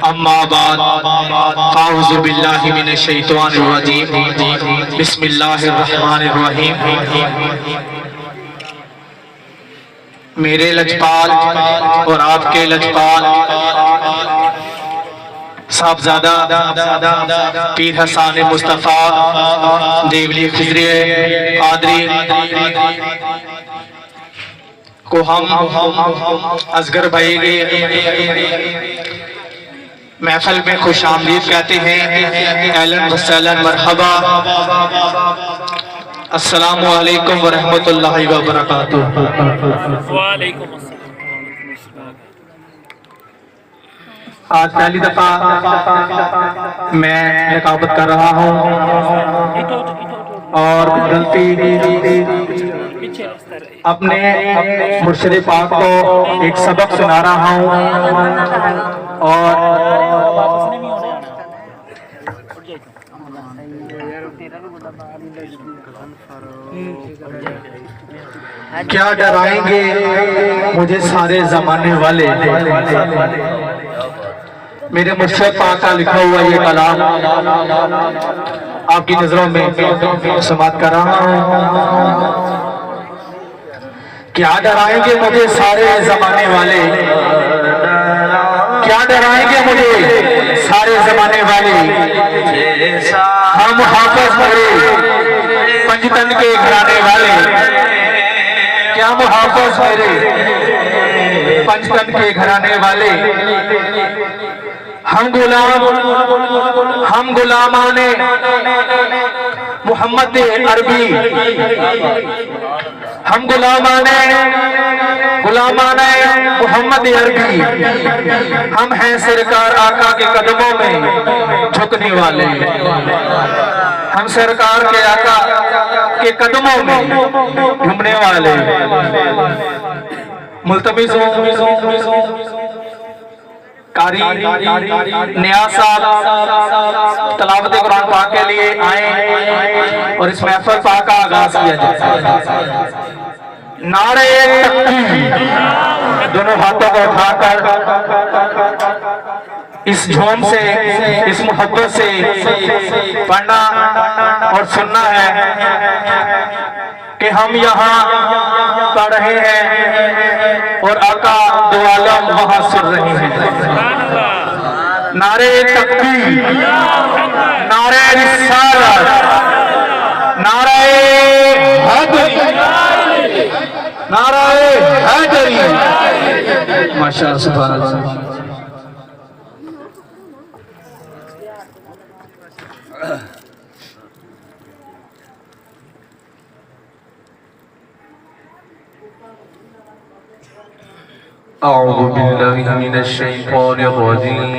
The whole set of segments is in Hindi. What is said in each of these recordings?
अम्मा बाद अऊज़ु बिल्लाहि मिनश शैतानिर रजीम बिस्मिल्लाहिर रहमानिर रहीम। मेरे लजपाल और आपके लजपाल साहबजादा पीर हसन मुस्तफ़ा देवली खिजरी कादरी को हम असगर भाई के महफिल में खुश आमदीद कहते हैं। अहलन व सहलन मरहबा। अस्सलामु अलैकुम व रहमतुल्लाहि व बरकातुहू। वालेकुम अस्सलाम। आज पहली दफा मैं रिकाबत कर रहा हूँ और गलती अपने मुर्शिद पाक को एक सबक सुना रहा हूँ और क्या डराएंगे मुझे सारे जमाने वाले। मेरे मुर्शिद पाक का लिखा हुआ ये कलाम आपकी नजरों में समात कर रहा हूँ। क्या डराएंगे मुझे सारे जमाने वाले, क्या डराएंगे मुझे सारे जमाने वाले। हम हाफिज बड़े पंजतन के घराने वाले, क्या हम हाफिज मेरे पंजतन के घराने वाले। हम गुलामाने मोहम्मद अरबी, हम गुलामाने मोहम्मद अरबी। हम हैं सरकार आका के कदमों में झुकने वाले, हम सरकार के आका के कदमों में झुकने वाले। मुल्तमिस कारी नियाज़ साहब तलावत कुरान पाक के लिए आए और इस महफिल पाक का आगाज किया जाए। नारे तकबीर, दोनों हाथों को उठाकर इस झूम से, इस मोहब्बत से पढ़ना और सुनना है कि हम यहाँ पढ़ रहे हैं और आका दो आलम वहां सुन रहे हैं। नारे तकबीर, नारे रिसालत, नारे हैदरी, नारे हैदरी। माशाअल्लाह, सुभान अल्लाह। अऊज़ु बिल्लाहि मिनश शैतानिर रजीम।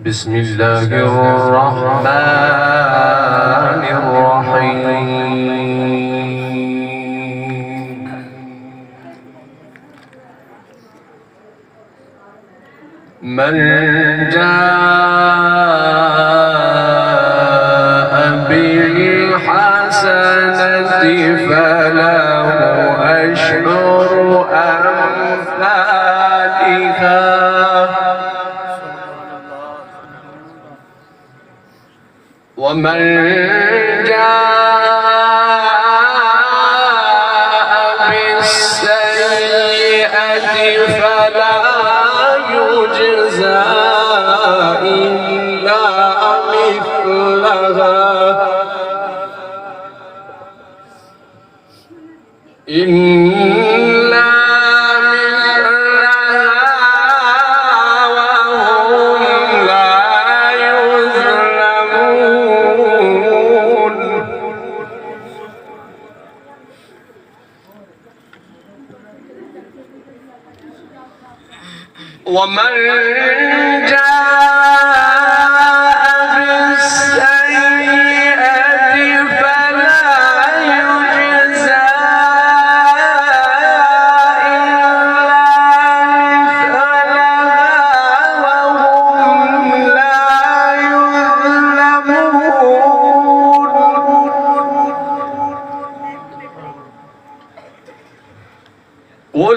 बिस्मिल्लाहिर रहमानिर रहीम। मन वमन जाअ बिस्सय्यअति फला युज्ज़ा इल्ला मिस्लहा इल्ला वमन जाअ बिस्सय्यअति फला युज्ज़ा इल्ला मिस्लहा वहुम ला युज़्लमून।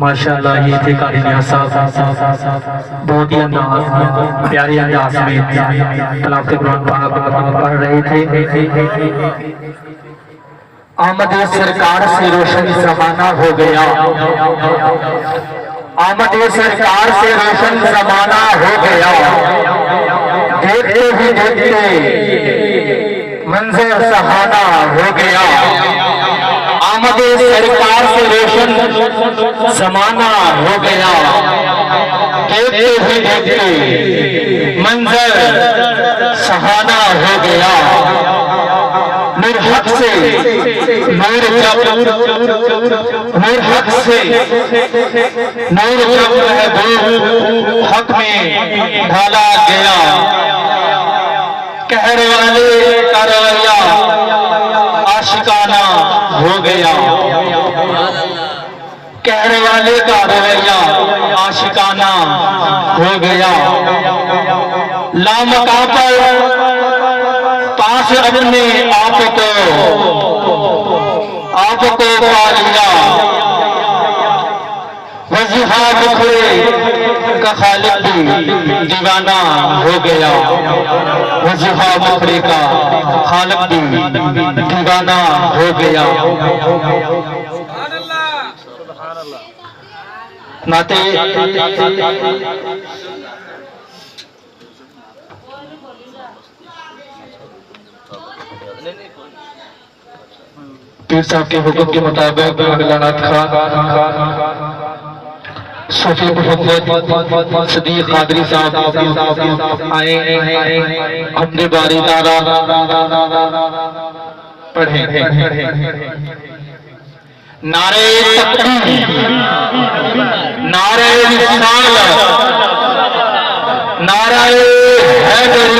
माशाअल्लाह ये थे कारी नियाज़ साहब बहुत ही अंदाज प्यारे अंदाज में तलावत कुरान पाक पढ़ रहे थे। आमद सरकार से रोशन जमाना हो गया, आमद सरकार से रोशन जमाना हो गया, देखते ही देखते मंजर सहाना हो गया। आमद सरकार से रोशन जमाना हो गया, देखते ही देखते मंजर सहाना हो गया। नूर हक से नूर जब नूर हक से नूर जब महबूब हक में ढाला गया, कहर वाले का रवैया आशिकाना हो गया, कहने वाले का रवैया आशिकाना हो गया। लामका पर पास अपने आपको पा लिया, वजीफा मुखड़े का खालिक भी दीवाना हो गया, वज़ुहा मखरे का खालिक भी दीवाना हो गया। नाते पीर साहब के हुक्म के मुताबिक अगला नात खान सूफी मोहम्मद सदीक कादरी साहब आए, हमने बारी नारा पढ़े। नारे तकबीर, नारे रिसालत, नारे हैदरी,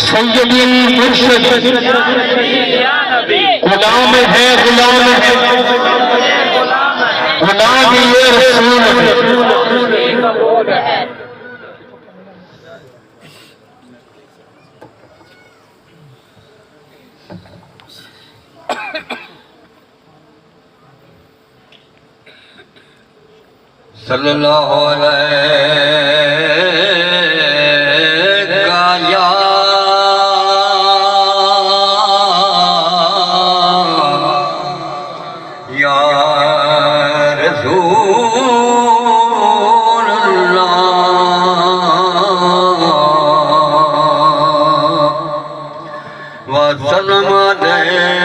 सैयदी मुर्शिद, गुलाम है गुलाम है गुलाम ये रसूल है। सल्लल्लाहु अलैहि या रसूल अल्लाह वसल्लम अलैका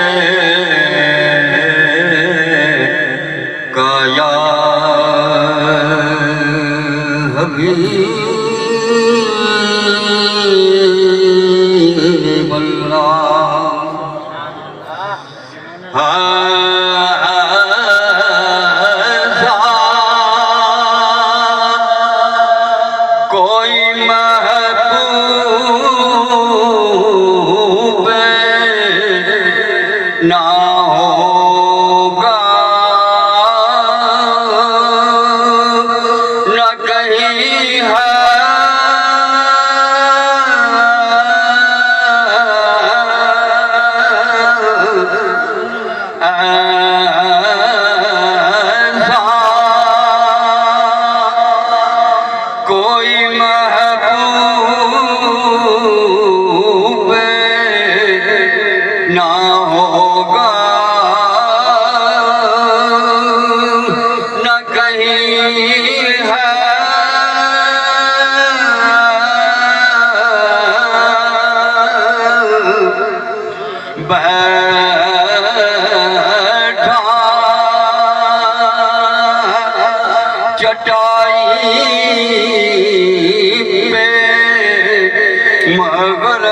या हबीब अल्लाह। कोई महबूब ना होगा न कहीं है कोई महबूब ना होगा न कहीं है बैठा चटाई पे मगर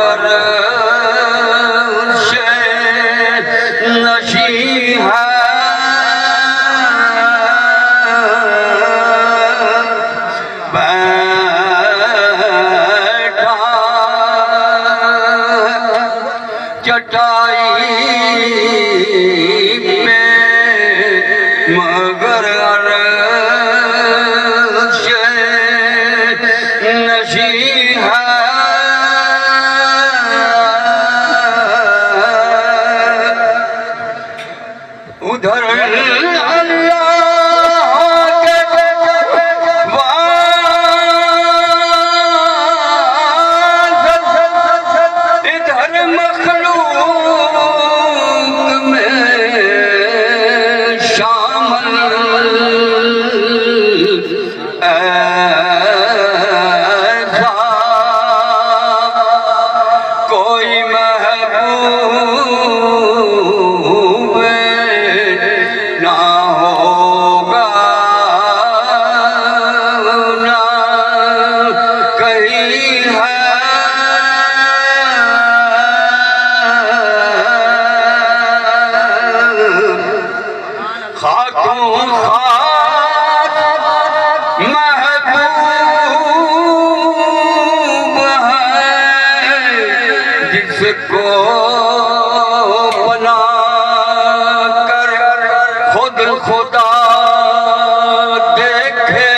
से नशी है बैठा चटाई पे मगर से नशी है उधर अल्लाह के वास्ते इधर मखलूक में शामिल ऐसा कोई महबूब ना होगा ना कहीं है खातून खाक महबूब है जिसको बना कर खुद खुदा देखे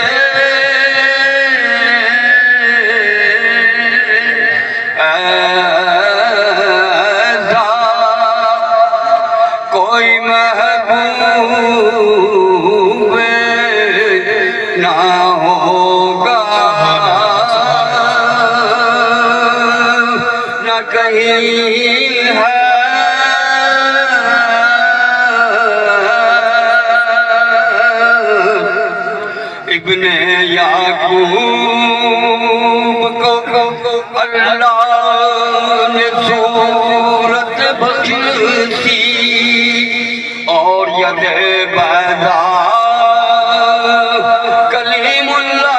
ऐसा कोई महबूब इब्ने याकूब को अल्लाह ने सूरत बख्शी और यदे बैदा कलीमुल्लाह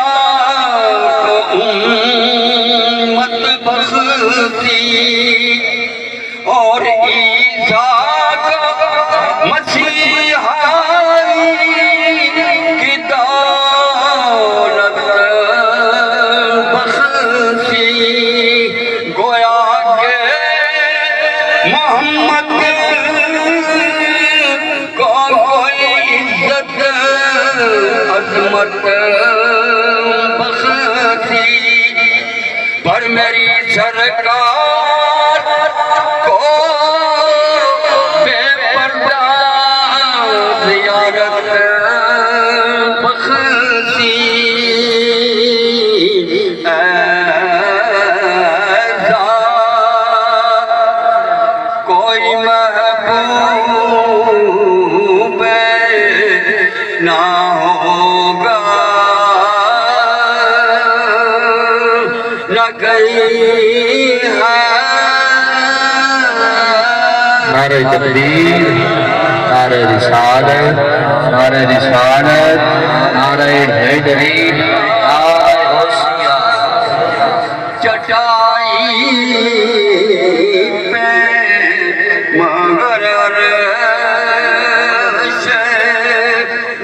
को उम्मत बख्शी और ईसा को मसीहाई की दौलत बख्शी गोया के मोहम्मद को कोई इज्जत अजमत बख्शी पर मेरी सरकार को बेपर्दा ज़ियारत बख्शी ऐसा कोई महबूब ना होगा न कहीं है नारे तकबीर, नारे रिसालत, नारे रिसालत, नारे हैदरी, नारे होशिया। चटाई पे मगर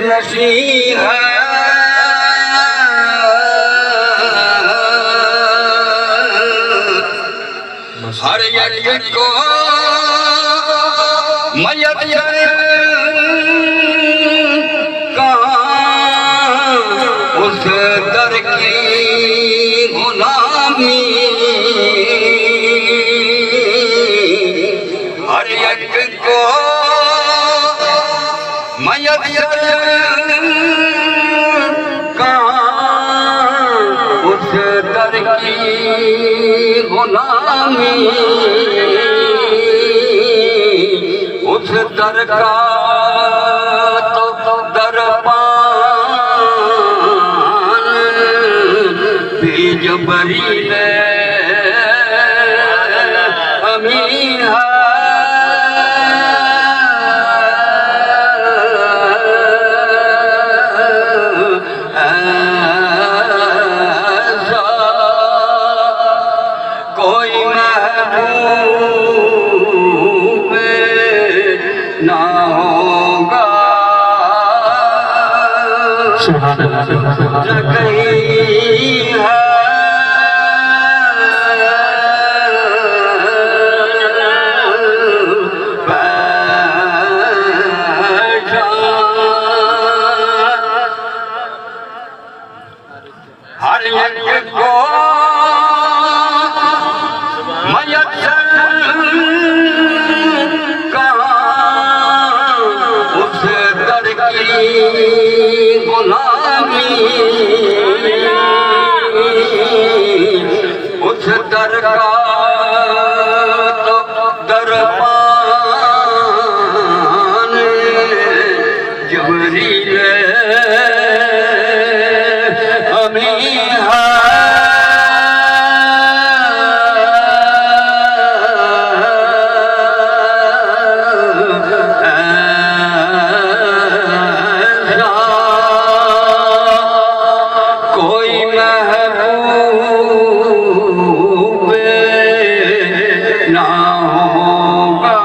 नशी है हर एक को मयस्सर कहाँ उस दर की गुलामी हर एक को मयस्सर कहाँ उस दर की गुलामी उस दर का तो दरबान भी जबरील अमीन है ऐसा कोई महबूब ना होगा सुभान अल्लाह, न कहीं है हर एक को मयस्सर कहाँ उस दर की गुलामी उस दर का तो दरबान जबरील अमीन है ऐसा कोई महबूब ना होगा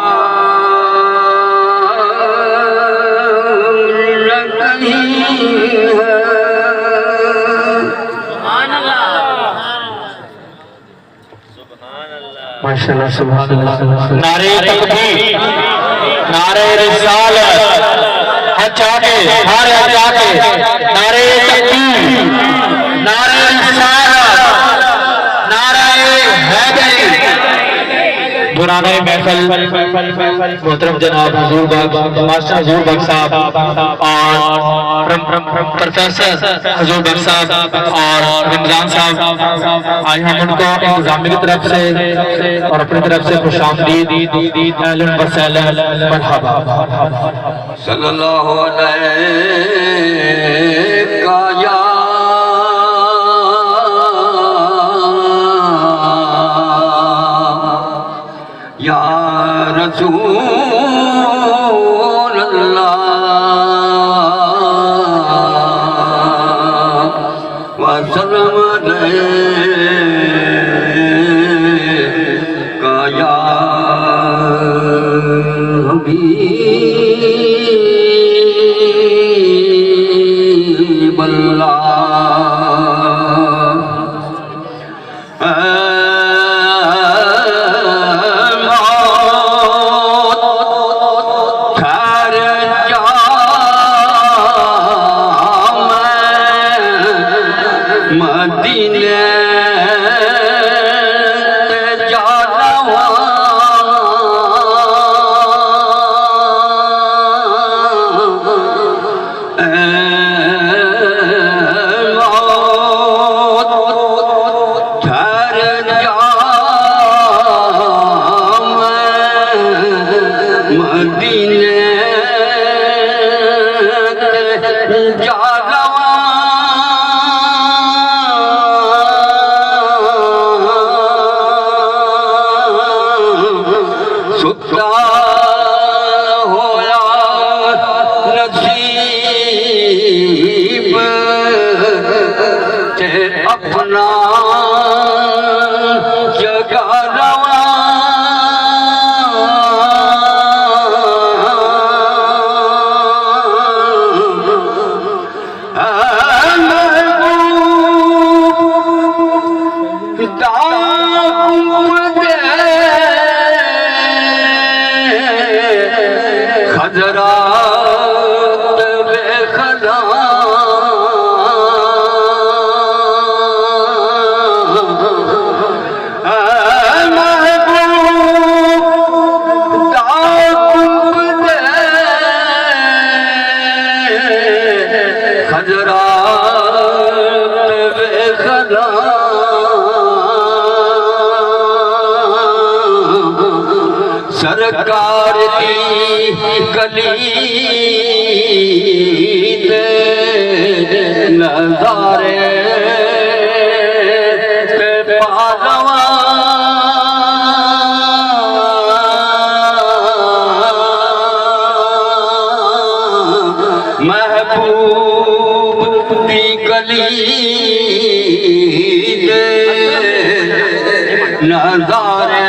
न कहीं है माशाअल्लाह, सुभान अल्लाह। नारे तकबीर, नारे रिसालत, अच्छा के नारे अच्छा के नारे तकबीर, नारे रिसालत, नारे हैदरी। दुराने महफिल मोहतरम जनाब हुजूर बाग मास्टर हुजूर बाग साहब और प्रोफेसर हुजूर बाग साहब और रमजान साहब, आज हम उनको इंतजामिया की तरफ से और अपनी तरफ से खुशामदीद अहलन व सहलन मरहबा। सल्लल्लाहु अलैहि का या सुता होया नसीब ते अपना जगा रवा खजरात बेखदा महबूब दाऊद दे खजरात बेखदा सरकार दी गली दे नजारे ते पालवा महबूब दी गली दे नजारे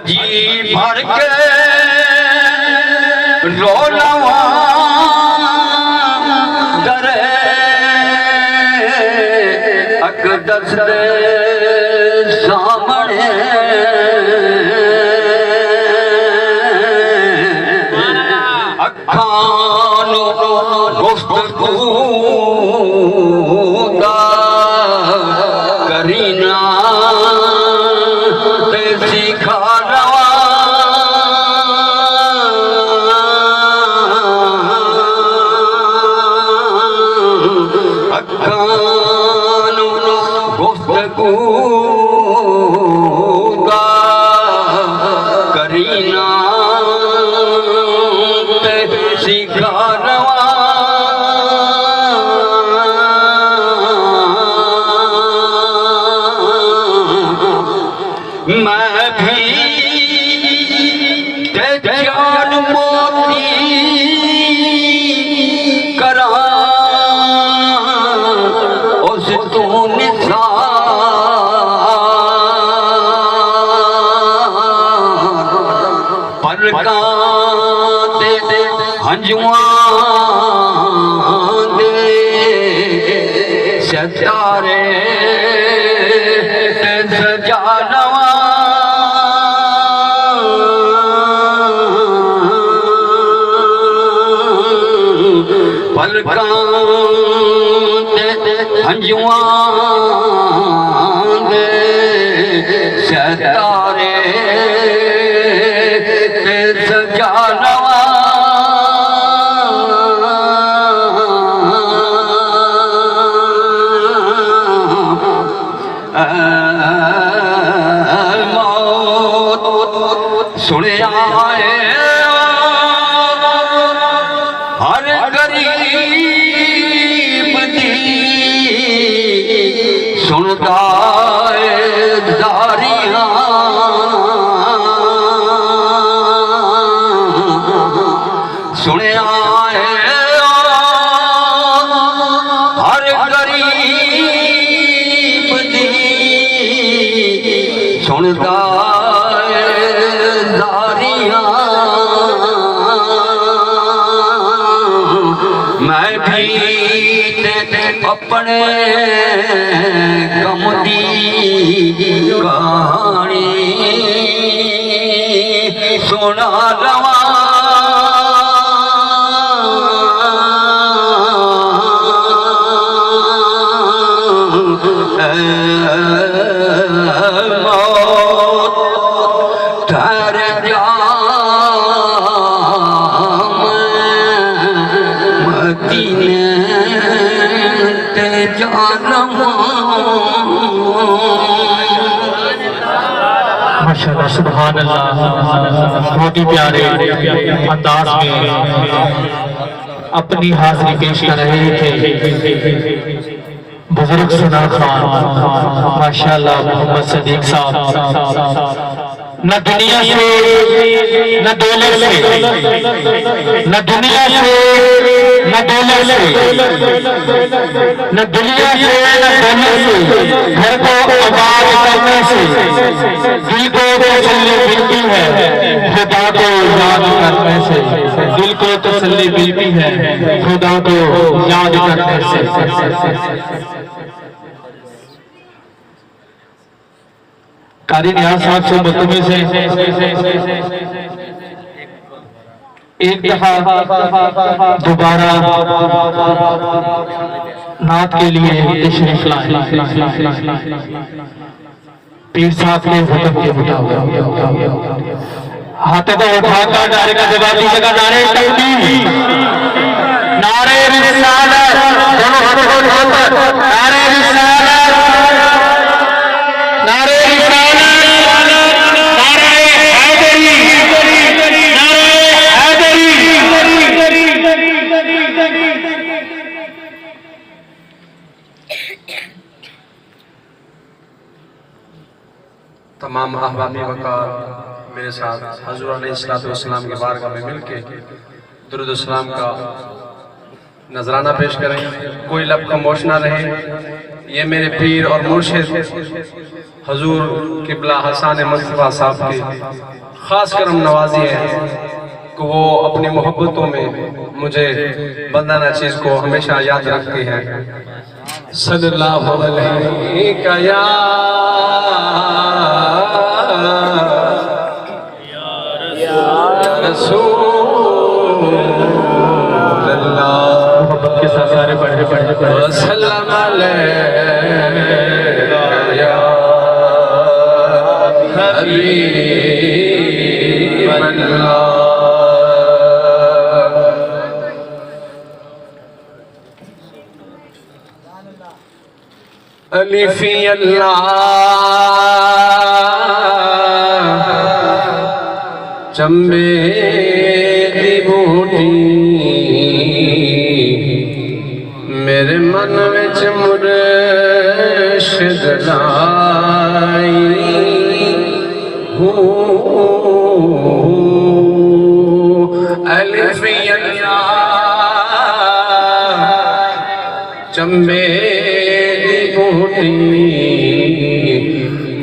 जी भर के रोलवा डरे अकदस दे सामने अखानो गुफ्तगू दा करीना ते सिखा करीना सिखा रवा मैं भी जान मोती करा उस तू निसा दे हंजुआ दे सितारे सजा नवा पलकां दे हंजुआ दे सितारे सजा नवा सुनिया हर गरीब दी सुनता दारियां सुनिया हर गरीब दी सुनता दारियां मैं भी अपने गम दी कहानी सुना रवा ठहर जा मदीने ते जानवा माशाअल्लाह सुभान अल्लाह। बहुत ही प्यारे अंदाज में अपनी हाजिरी पेश कर रहे थे बुजुर्ग सुना खान माशाअल्लाह मोहम्मद सदीक साहब। न दुनिया से न दौलत से, न दुनिया से न दौलत से, न दुनिया से न दौलत से, घर को आबाद करने से दिल को तसल्ली मिलती है, खुदा को याद करने से दिल को तसल्ली मिलती है, खुदा को याद करने से। कारी नियाज साहब से मुतमी से एक दफा दोबारा नात के लिए तशरीफ लाए। पीर साहब के हुक्म के मुताबिक हाथ को उठाकर नारे का जवाब दीजिएगा। नारे तकबीर, नारे रिसालत, दोनों हाथों को उठाकर नारे रिसालत, नारे तमाम अहबाब वकार मेरे साथ हज़ूर अलैहिस्सलाम के बारगाह में मिलके दुरूद व सलाम का नजराना पेश करें। कोई लब खामोश ना रहे। ये मेरे पीर और मुर्शिद हज़ूर क़िबला हसन मुस्तफ़ा साहब की ख़ास करम नवाजी है कि वो अपनी मोहब्बतों में मुझे बंदाना चीज़ को हमेशा याद रखती है। सल्लल्लाहु अलैहि मोहब्बत के साथ सारे पढ़े सल्लम अलैया हबीबल्लाह। अलिफी अल्लाह चंबे दी बूटी मेरे मन विच मुर्शिद लाई अलिफी अल्लाह चंबे दी बूटी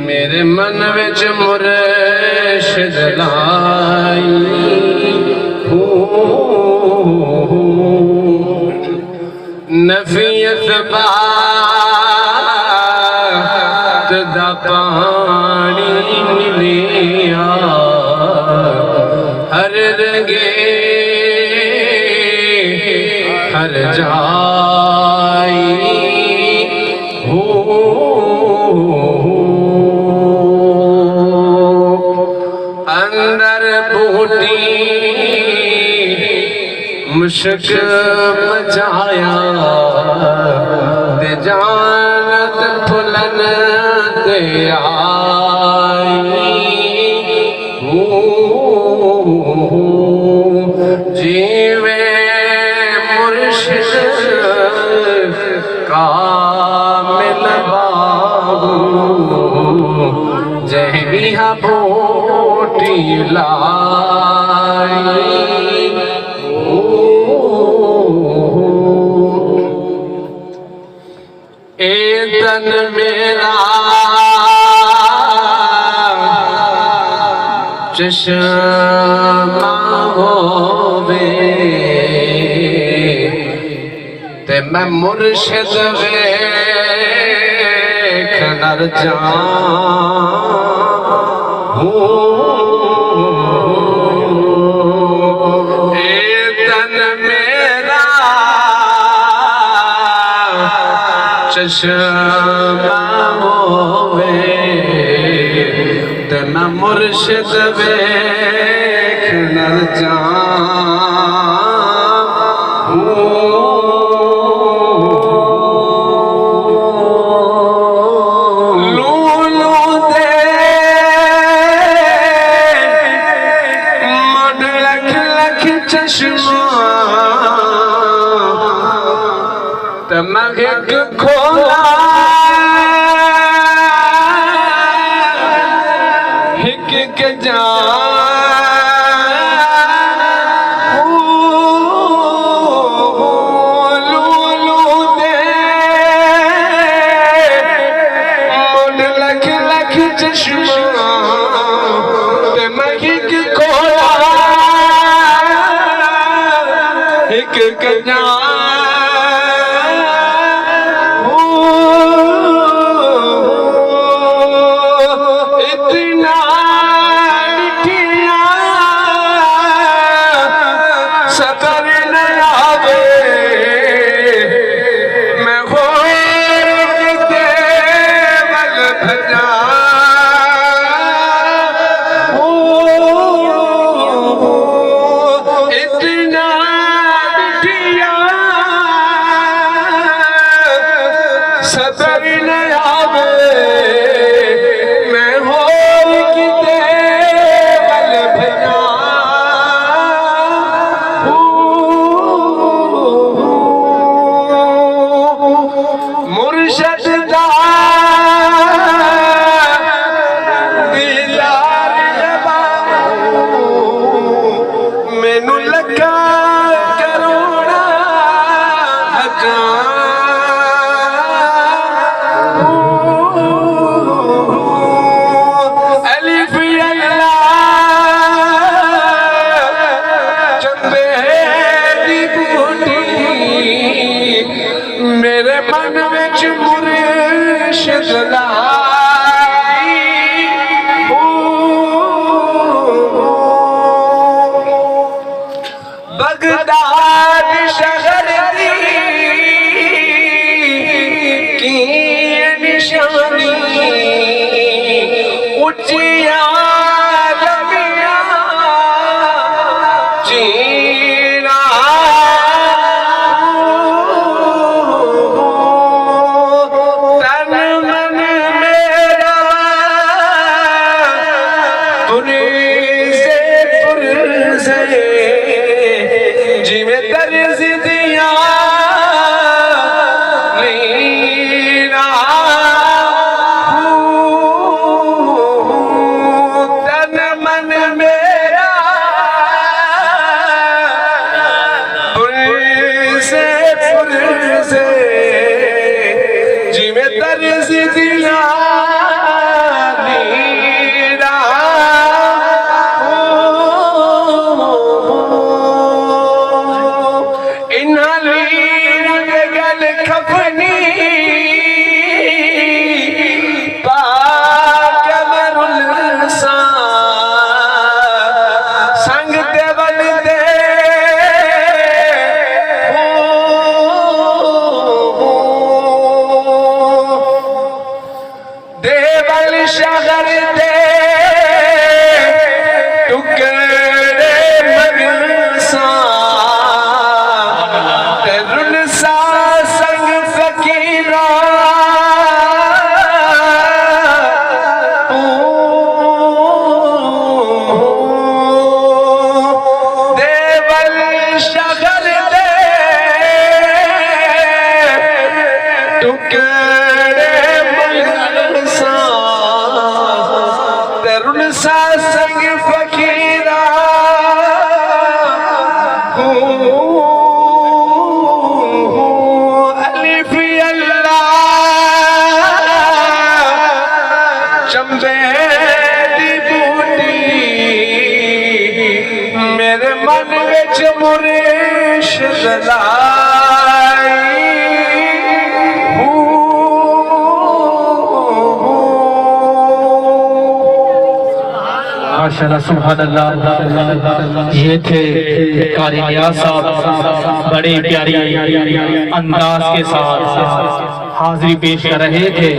मेरे मन विच मुर्शिद लाई नफियत बात दा पानी मिलिया हर रंगे हर जाई अंदर बूटी मुश्क मचाया ते जानत फुलन ते आई जीवे मुर्शिद कामिल बाबू जहिया बोटी लाई ए तन मेरा चश्मा होवे ते मैं मुर्शिद वेख नर जाऊं। ए तन मेरा चश्मा होवे ते मैं मुर्शिद वेख नर जाऊं। तमग खोला हिक के माशाल्लाह सुभान अल्लाह। ये थे कारी नियाज़ साहब, बड़े प्यारी अंदाज के साथ हाजिरी पेश कर रहे थे।